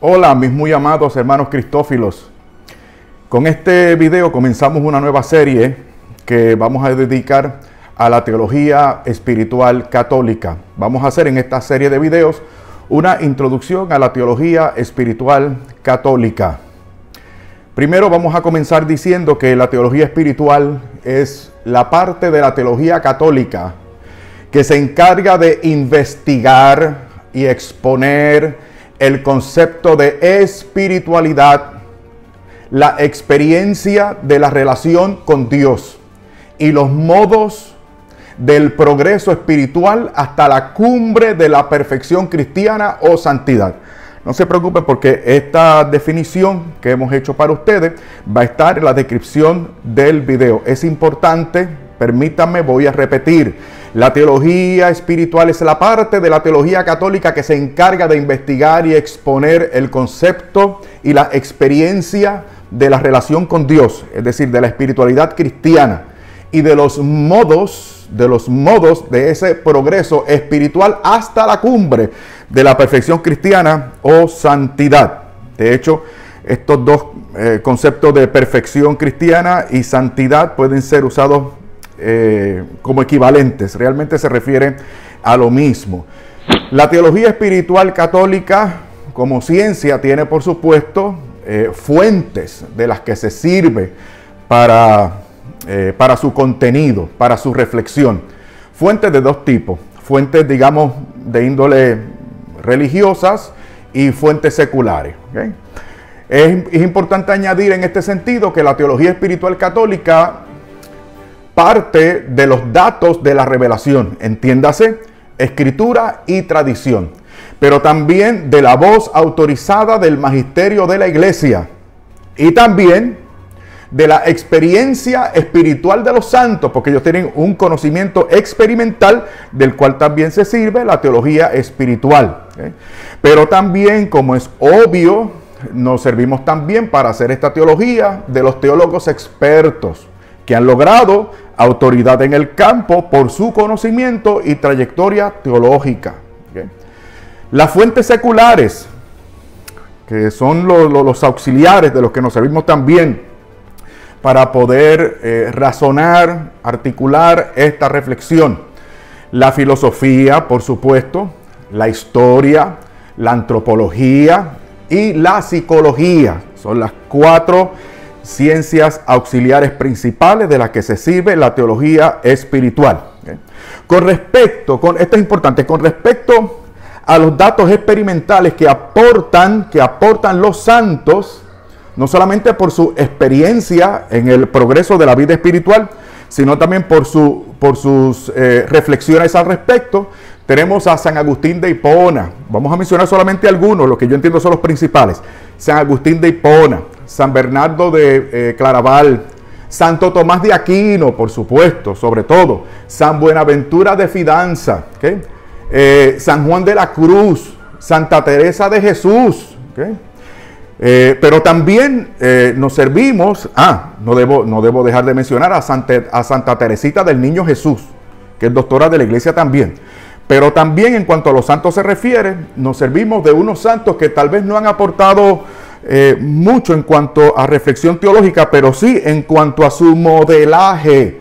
Hola, mis muy amados hermanos cristófilos. Con este video comenzamos una nueva serie que vamos a dedicar a la teología espiritual católica. Vamos a hacer en esta serie de videos una introducción a la teología espiritual católica. Primero vamos a comenzar diciendo que la teología espiritual es la parte de la teología católica que se encarga de investigar y exponer el concepto de espiritualidad, la experiencia de la relación con Dios y los modos del progreso espiritual hasta la cumbre de la perfección cristiana o santidad. No se preocupen porque esta definición que hemos hecho para ustedes va a estar en la descripción del video. Es importante, permítanme, voy a repetir. La teología espiritual es la parte de la teología católica que se encarga de investigar y exponer el concepto y la experiencia de la relación con Dios, es decir, de la espiritualidad cristiana y de los modos de ese progreso espiritual hasta la cumbre de la perfección cristiana o santidad. De hecho, estos dos conceptos de perfección cristiana y santidad pueden ser usados como equivalentes. Realmente se refiere a lo mismo. La teología espiritual católica como ciencia tiene, por supuesto, fuentes de las que se sirve para su contenido, para su reflexión. Fuentes de dos tipos. Fuentes, digamos, de índole religiosas y fuentes seculares. ¿Okay? Es importante añadir en este sentido que la teología espiritual católica parte de los datos de la revelación, entiéndase, escritura y tradición, pero también de la voz autorizada del magisterio de la iglesia y también de la experiencia espiritual de los santos, porque ellos tienen un conocimiento experimental del cual también se sirve la teología espiritual. ¿Okay? Pero también, como es obvio, nos servimos también para hacer esta teología de los teólogos expertos que han logrado autoridad en el campo por su conocimiento y trayectoria teológica. ¿Okay? Las fuentes seculares, que son los auxiliares de los que nos servimos también para poder razonar, articular esta reflexión. La filosofía, por supuesto, la historia, la antropología y la psicología. Son las cuatro ciencias auxiliares principales de las que se sirve la teología espiritual. ¿Okay? Esto es importante, con respecto a los datos experimentales que aportan los santos, no solamente por su experiencia en el progreso de la vida espiritual, sino también por sus reflexiones al respecto, tenemos a San Agustín de Hipona. Vamos a mencionar solamente algunos, los que yo entiendo son los principales. San Agustín de Hipona, San Bernardo de Claraval, Santo Tomás de Aquino, por supuesto, sobre todo, San Buenaventura de Fidanza, ¿okay? San Juan de la Cruz, Santa Teresa de Jesús, ¿okay? Pero también nos servimos, no debo dejar de mencionar a Santa Teresita del Niño Jesús, que es doctora de la iglesia también. Pero también en cuanto a los santos se refiere, nos servimos de unos santos que tal vez no han aportado mucho en cuanto a reflexión teológica, pero sí en cuanto a su modelaje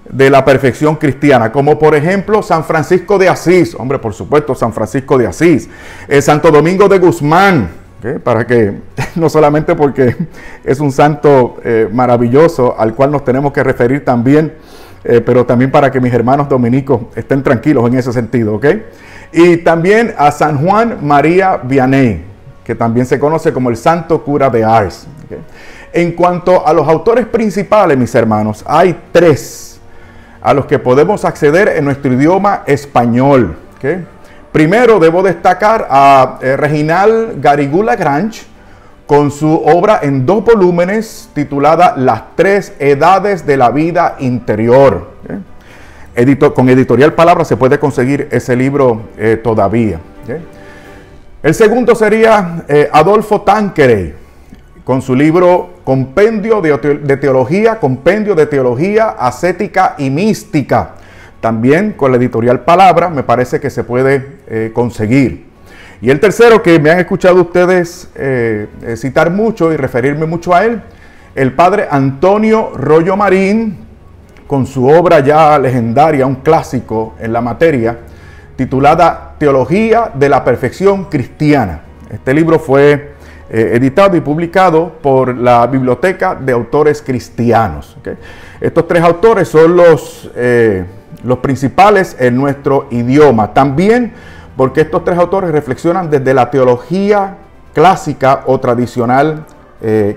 de la perfección cristiana, como por ejemplo San Francisco de Asís, hombre, por supuesto, San Francisco de Asís, Santo Domingo de Guzmán, ¿okay? Para que, no solamente porque es un santo maravilloso al cual nos tenemos que referir también, pero también para que mis hermanos dominicos estén tranquilos en ese sentido, ¿ok? Y también a San Juan María Vianney, que también se conoce como el Santo Cura de Ars. ¿Okay? En cuanto a los autores principales, mis hermanos, hay tres a los que podemos acceder en nuestro idioma español. ¿Okay? Primero debo destacar a Reginald Garrigou-Lagrange, con su obra en 2 volúmenes titulada Las 3 edades de la vida interior. ¿Okay? Con Editorial Palabra se puede conseguir ese libro todavía. ¿Okay? El segundo sería Adolfo Tanqueray, con su libro Compendio de Teología Ascética y Mística. También con la Editorial Palabra me parece que se puede conseguir. Y el tercero, que me han escuchado ustedes citar mucho y referirme mucho a él, el padre Antonio Rollo Marín, con su obra ya legendaria, un clásico en la materia, titulada Teología de la Perfección Cristiana. Este libro fue editado y publicado por la Biblioteca de Autores Cristianos. ¿Okay? Estos tres autores son los principales en nuestro idioma. También porque estos tres autores reflexionan desde la teología clásica o tradicional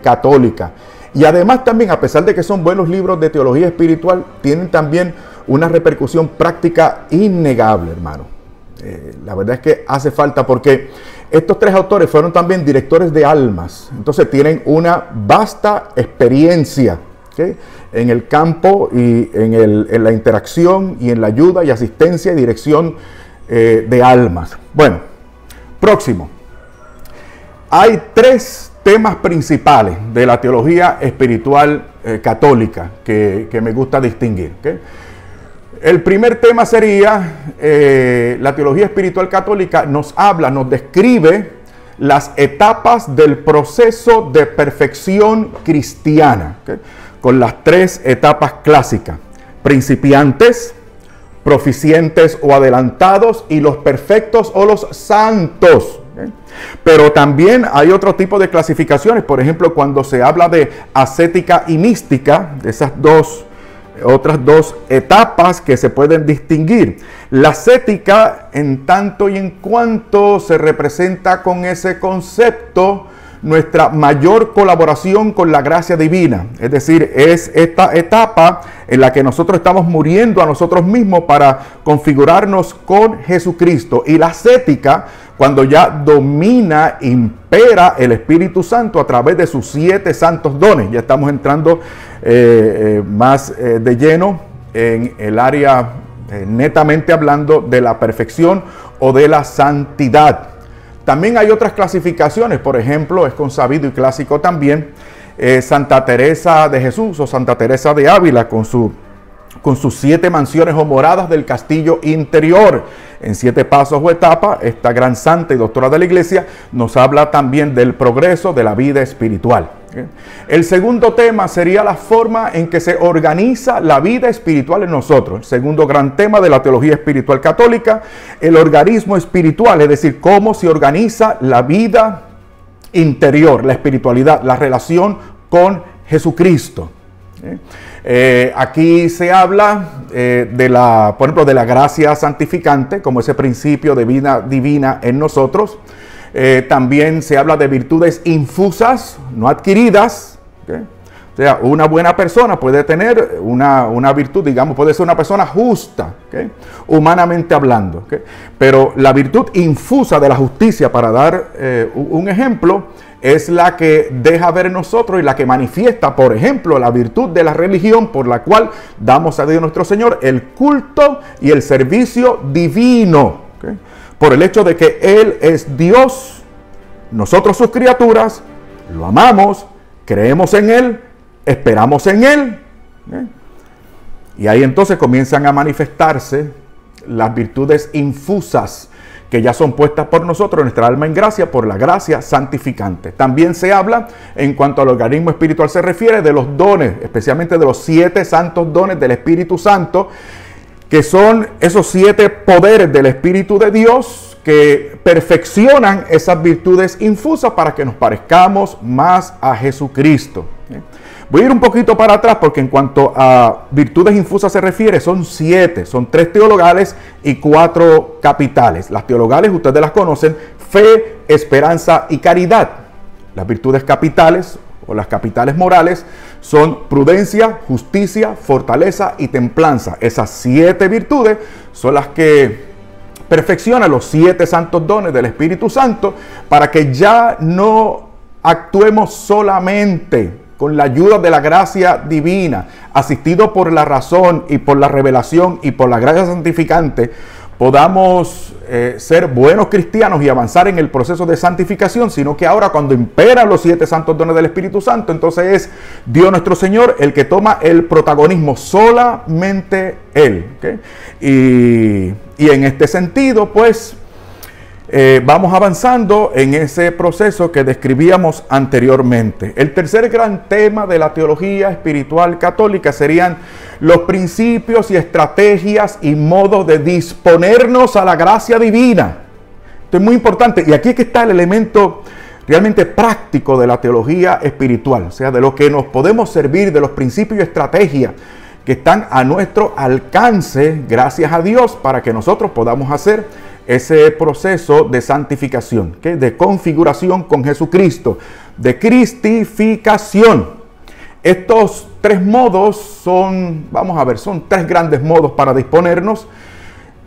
católica. Y además también, a pesar de que son buenos libros de teología espiritual, tienen también una repercusión práctica innegable, hermano. La verdad es que hace falta, porque estos tres autores fueron también directores de almas. Entonces tienen una vasta experiencia, ¿okay?, en el campo y en la interacción y en la ayuda y asistencia y dirección de almas. Bueno, próximo. Hay tres temas principales de la teología espiritual católica que me gusta distinguir. ¿Okay? El primer tema sería, la teología espiritual católica nos describe las etapas del proceso de perfección cristiana, ¿okay?, con las tres etapas clásicas: principiantes, proficientes o adelantados, y los perfectos o los santos. ¿Okay? Pero también hay otro tipo de clasificaciones. Por ejemplo, cuando se habla de ascética y mística, de esas otras dos etapas que se pueden distinguir. La ascética, en tanto y en cuanto se representa con ese concepto nuestra mayor colaboración con la gracia divina. Es decir, es esta etapa en la que nosotros estamos muriendo a nosotros mismos para configurarnos con Jesucristo. Y la ascética, cuando ya domina, impera el Espíritu Santo a través de sus 7 santos dones. Ya estamos entrando más de lleno en el área, netamente hablando, de la perfección o de la santidad. También hay otras clasificaciones. Por ejemplo, es consabido y clásico también Santa Teresa de Jesús o Santa Teresa de Ávila con sus 7 mansiones o moradas del castillo interior. En 7 pasos o etapas, esta gran santa y doctora de la Iglesia nos habla también del progreso de la vida espiritual. El segundo tema sería la forma en que se organiza la vida espiritual en nosotros. El segundo gran tema de la teología espiritual católica, el organismo espiritual, es decir, cómo se organiza la vida interior, la espiritualidad, la relación con Jesucristo. Aquí se habla por ejemplo, de la gracia santificante como ese principio de vida divina en nosotros. También se habla de virtudes infusas, no adquiridas. ¿Okay? O sea, una buena persona puede tener una virtud, digamos, puede ser una persona justa, ¿okay?, humanamente hablando. ¿Okay? Pero la virtud infusa de la justicia, para dar un ejemplo, es la que deja ver en nosotros y la que manifiesta, por ejemplo, la virtud de la religión por la cual damos a Dios nuestro Señor el culto y el servicio divino. ¿Okay? Por el hecho de que Él es Dios, nosotros sus criaturas, lo amamos, creemos en Él, esperamos en Él. ¿Okay? Y ahí entonces comienzan a manifestarse las virtudes infusas que ya son puestas por nosotros, nuestra alma en gracia, por la gracia santificante. También se habla, en cuanto al organismo espiritual se refiere, de los dones, especialmente de los 7 santos dones del Espíritu Santo, que son esos 7 poderes del Espíritu de Dios que perfeccionan esas virtudes infusas para que nos parezcamos más a Jesucristo. Voy a ir un poquito para atrás porque en cuanto a virtudes infusas se refiere, son 7, son 3 teologales y 4 capitales. Las teologales ustedes las conocen: fe, esperanza y caridad. Las virtudes capitales o las capitales morales son prudencia, justicia, fortaleza y templanza. Esas 7 virtudes son las que perfeccionan los 7 santos dones del Espíritu Santo para que ya no actuemos solamente con la ayuda de la gracia divina, asistido por la razón y por la revelación y por la gracia santificante, podamos ser buenos cristianos y avanzar en el proceso de santificación, sino que ahora, cuando imperan los 7 santos dones del Espíritu Santo, entonces es Dios nuestro Señor el que toma el protagonismo, solamente Él. ¿Okay? Y en este sentido, pues, vamos avanzando en ese proceso que describíamos anteriormente. El tercer gran tema de la teología espiritual católica serían los principios y estrategias y modos de disponernos a la gracia divina. Esto es muy importante, y aquí es que está el elemento realmente práctico de la teología espiritual, o sea, de lo que nos podemos servir, de los principios y estrategias que están a nuestro alcance, gracias a Dios, para que nosotros podamos hacer ese proceso de santificación, ¿okay? De configuración con Jesucristo, de cristificación. Estos tres modos son, vamos a ver, son tres grandes modos para disponernos.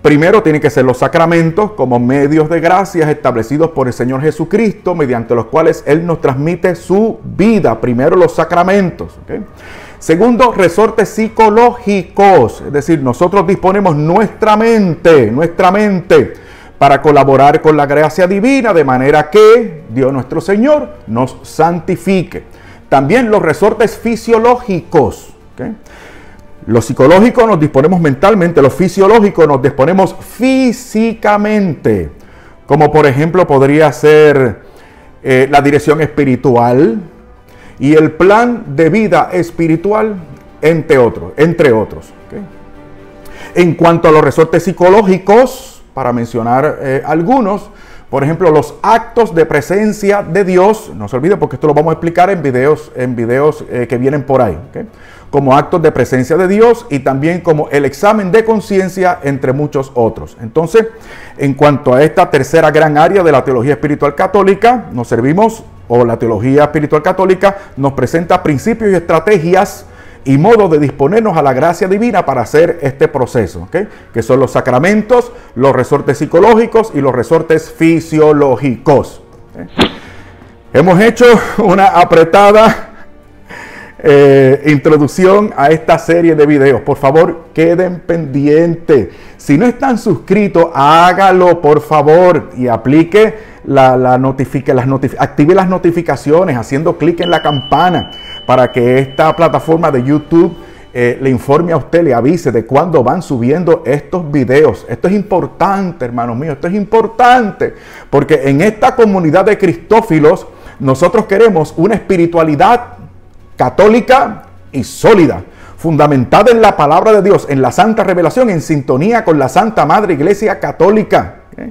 Primero tienen que ser los sacramentos como medios de gracias establecidos por el Señor Jesucristo, mediante los cuales Él nos transmite su vida. Primero los sacramentos, ¿okay? Segundo, resortes psicológicos, es decir, nosotros disponemos nuestra mente para colaborar con la gracia divina, de manera que Dios nuestro Señor nos santifique. También los resortes fisiológicos, ¿okay? Los psicológicos nos disponemos mentalmente, los fisiológicos nos disponemos físicamente, como por ejemplo podría ser la dirección espiritual y el plan de vida espiritual, entre otros. ¿Okay? En cuanto a los resortes psicológicos, para mencionar algunos, por ejemplo, los actos de presencia de Dios, no se olvide porque esto lo vamos a explicar en videos que vienen por ahí, ¿okay? Como actos de presencia de Dios y también como el examen de conciencia, entre muchos otros. Entonces, en cuanto a esta tercera gran área de la teología espiritual católica, nos servimos, o la teología espiritual católica nos presenta principios y estrategias y modos de disponernos a la gracia divina para hacer este proceso, ¿okay? Que son los sacramentos, los resortes psicológicos y los resortes fisiológicos. ¿Okay? Hemos hecho una apretada introducción a esta serie de videos. Por favor, queden pendientes. Si no están suscritos, hágalo por favor y aplique active las notificaciones haciendo clic en la campana para que esta plataforma de YouTube le informe a usted, le avise de cuándo van subiendo estos videos. Esto es importante, hermanos míos, esto es importante, porque en esta comunidad de cristófilos nosotros queremos una espiritualidad católica y sólida, fundamentada en la palabra de Dios, en la santa revelación, en sintonía con la Santa Madre Iglesia Católica. ¿Okay?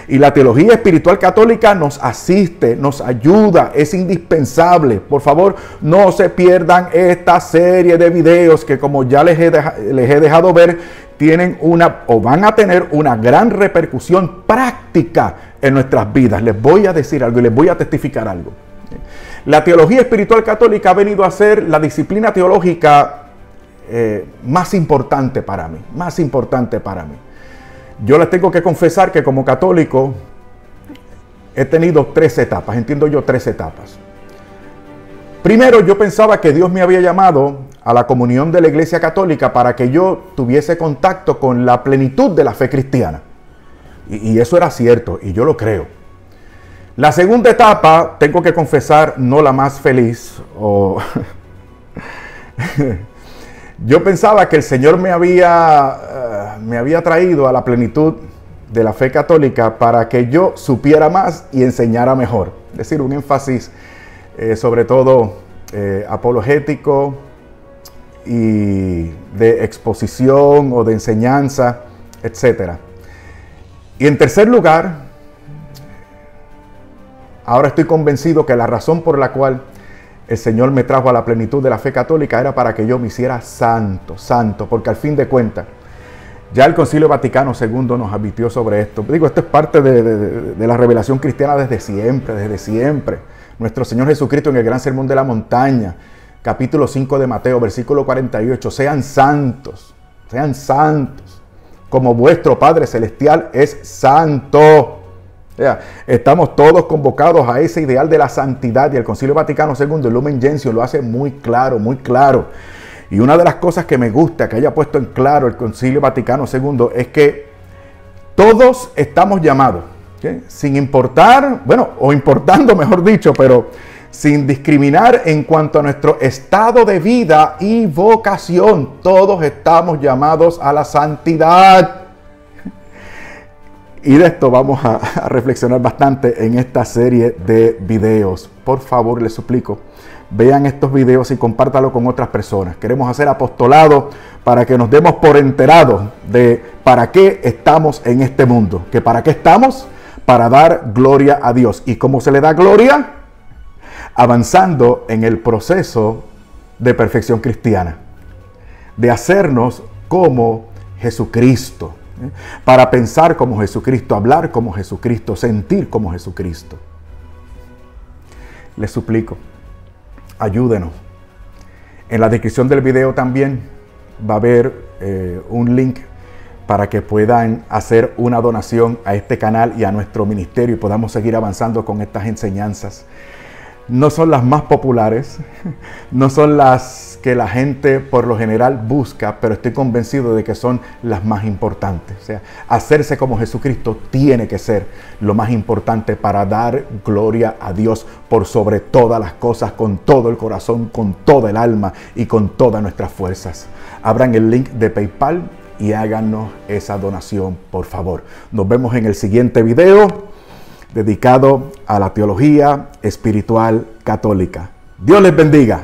Y la teología espiritual católica nos asiste, nos ayuda, es indispensable. Por favor, no se pierdan esta serie de videos que, como ya les he dejado ver, tienen van a tener una gran repercusión práctica en nuestras vidas. Les voy a decir algo y les voy a testificar algo. La teología espiritual católica ha venido a ser la disciplina teológica más importante para mí, Yo les tengo que confesar que como católico he tenido tres etapas, entiendo yo tres etapas. Primero, yo pensaba que Dios me había llamado a la comunión de la Iglesia Católica para que yo tuviese contacto con la plenitud de la fe cristiana. Y eso era cierto, y yo lo creo. La segunda etapa, tengo que confesar, no la más feliz. Yo pensaba que el Señor me había traído a la plenitud de la fe católica para que yo supiera más y enseñara mejor. Es decir, un énfasis sobre todo apologético y de exposición o de enseñanza, etc. Y en tercer lugar, ahora estoy convencido que la razón por la cual el Señor me trajo a la plenitud de la fe católica era para que yo me hiciera santo, porque al fin de cuentas, ya el Concilio Vaticano II nos advirtió sobre esto. Digo, esto es parte de la revelación cristiana desde siempre. Nuestro Señor Jesucristo en el Gran Sermón de la Montaña, capítulo 5 de Mateo, versículo 48, sean santos, como vuestro Padre Celestial es santo. Estamos todos convocados a ese ideal de la santidad, y el Concilio Vaticano II, el Lumen Gentium, lo hace muy claro. Y una de las cosas que me gusta que haya puesto en claro el Concilio Vaticano II es que todos estamos llamados, ¿okay? Sin importar, o importando mejor dicho, pero sin discriminar en cuanto a nuestro estado de vida y vocación. Todos estamos llamados a la santidad. Y de esto vamos a reflexionar bastante en esta serie de videos. Por favor, les suplico, vean estos videos y compártalo con otras personas. Queremos hacer apostolado para que nos demos por enterados de para qué estamos en este mundo. ¿Que para qué estamos? Para dar gloria a Dios. ¿Y cómo se le da gloria? Avanzando en el proceso de perfección cristiana, de hacernos como Jesucristo, para pensar como Jesucristo, hablar como Jesucristo, sentir como Jesucristo. Les suplico, ayúdenos. En la descripción del video también va a haber un link para que puedan hacer una donación a este canal y a nuestro ministerio y podamos seguir avanzando con estas enseñanzas. No son las más populares, no son las que la gente por lo general busca, pero estoy convencido de que son las más importantes. O sea, hacerse como Jesucristo tiene que ser lo más importante para dar gloria a Dios por sobre todas las cosas, con todo el corazón, con toda el alma y con todas nuestras fuerzas. Abran el link de PayPal y háganos esa donación, por favor. Nos vemos en el siguiente video dedicado a la teología espiritual católica. Dios les bendiga.